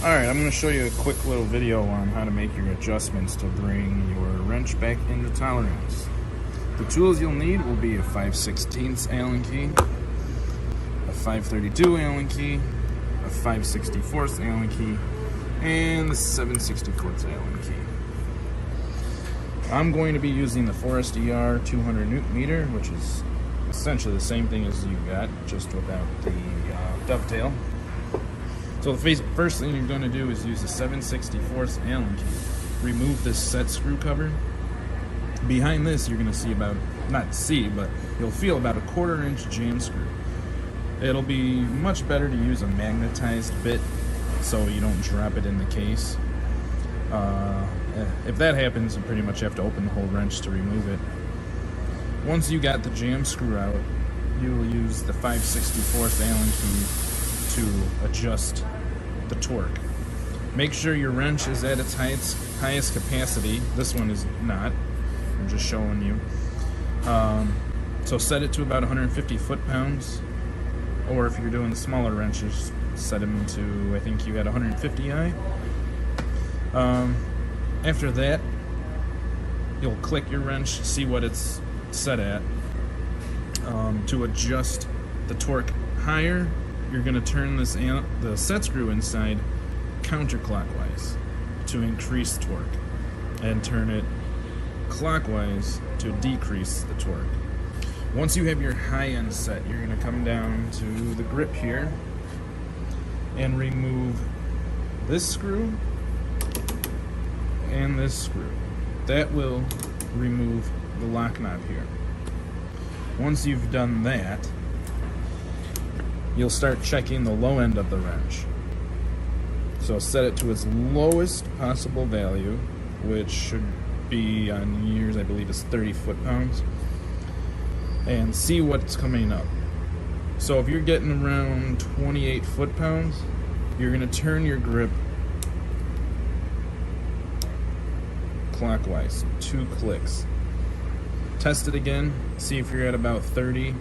Alright, I'm going to show you a quick little video on how to make your adjustments to bring your wrench back into tolerance. The tools you'll need will be a 5/16 Allen key, a 5/32 Allen key, a 5/64 Allen key, and the 7/64 Allen key. I'm going to be using the Forest ER 200 Newton meter, which is essentially the same thing as you got, just without the dovetail. So the first thing you're going to do is use the 7/64 Allen key. Remove this set screw cover. Behind this, you're going to see about, not see, but you'll feel about a 1/4 inch jam screw. It'll be much better to use a magnetized bit so you don't drop it in the case. If that happens, you pretty much have to open the whole wrench to remove it. Once you got the jam screw out, you will use the 5/64 Allen key to adjust the torque. Make sure your wrench is at its highest capacity. This one is not. I'm just showing you. So set it to about 150 foot-pounds, or if you're doing the smaller wrenches, set them to, I think you got 150i. After that, you'll click your wrench, see what it's set at. To adjust the torque higher, you're going to turn the set screw inside counterclockwise to increase torque, and turn it clockwise to decrease the torque. Once you have your high end set, you're going to come down to the grip here and remove this screw and this screw. That will remove the lock knob here. Once you've done that, you'll start checking the low end of the wrench. So set it to its lowest possible value, which should be on yours, I believe, is 30 foot-pounds, and see what's coming up. So if you're getting around 28 foot-pounds, you're going to turn your grip clockwise, 2 clicks. Test it again, see if you're at about 30.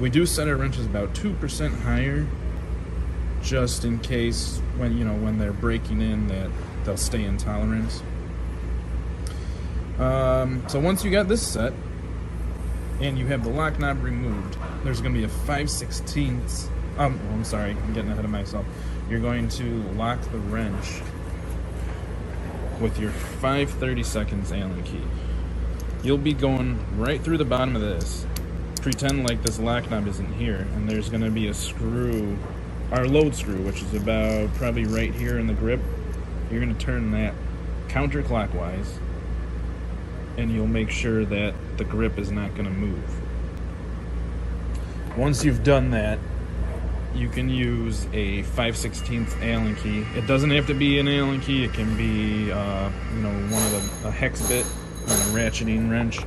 We do set our wrenches about 2% higher, just in case when they're breaking in that they'll stay in tolerance. So once you got this set and you have the lock knob removed, there's going to be a 5/16. I'm sorry, I'm getting ahead of myself. You're going to lock the wrench with your 5/32 Allen key. You'll be going right through the bottom of this. Pretend like this lock knob isn't here, and there's going to be a screw, our load screw, which is about probably right here in the grip. You're going to turn that counterclockwise, and you'll make sure that the grip is not going to move. Once you've done that, you can use a 5/16 Allen key. It doesn't have to be an Allen key. It can be one of a hex bit on a ratcheting wrench.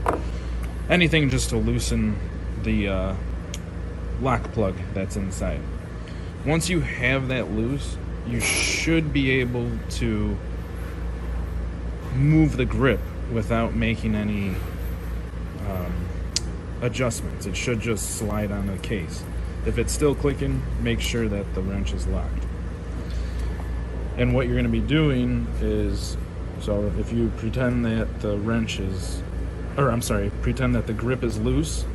Anything just to loosen the lock plug that's inside. Once you have that loose, you should be able to move the grip without making any adjustments. It should just slide on the case. If it's still clicking, make sure that the wrench is locked. And what you're going to be doing is, so if you pretend that the pretend that the grip is loose,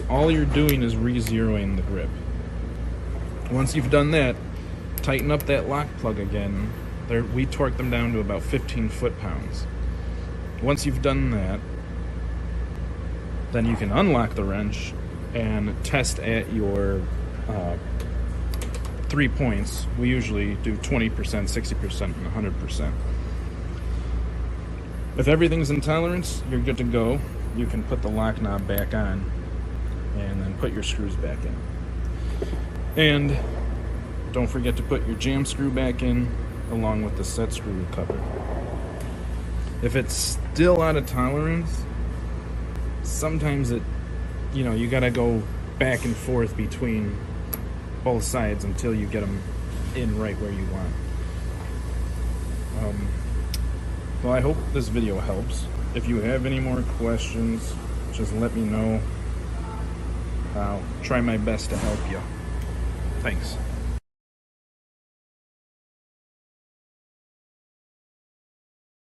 all you're doing is re-zeroing the grip. Once you've done that, tighten up that lock plug again. We torque them down to about 15 foot-pounds. Once you've done that, then you can unlock the wrench and test at your 3 points. We usually do 20%, 60%, and 100%. If everything's in tolerance, you're good to go. You can put the lock knob back on and then put your screws back in. And don't forget to put your jam screw back in along with the set screw cover. If it's still out of tolerance, sometimes you gotta go back and forth between both sides until you get them in right where you want. Well, I hope this video helps. If you have any more questions, just let me know. I'll try my best to help you. Thanks.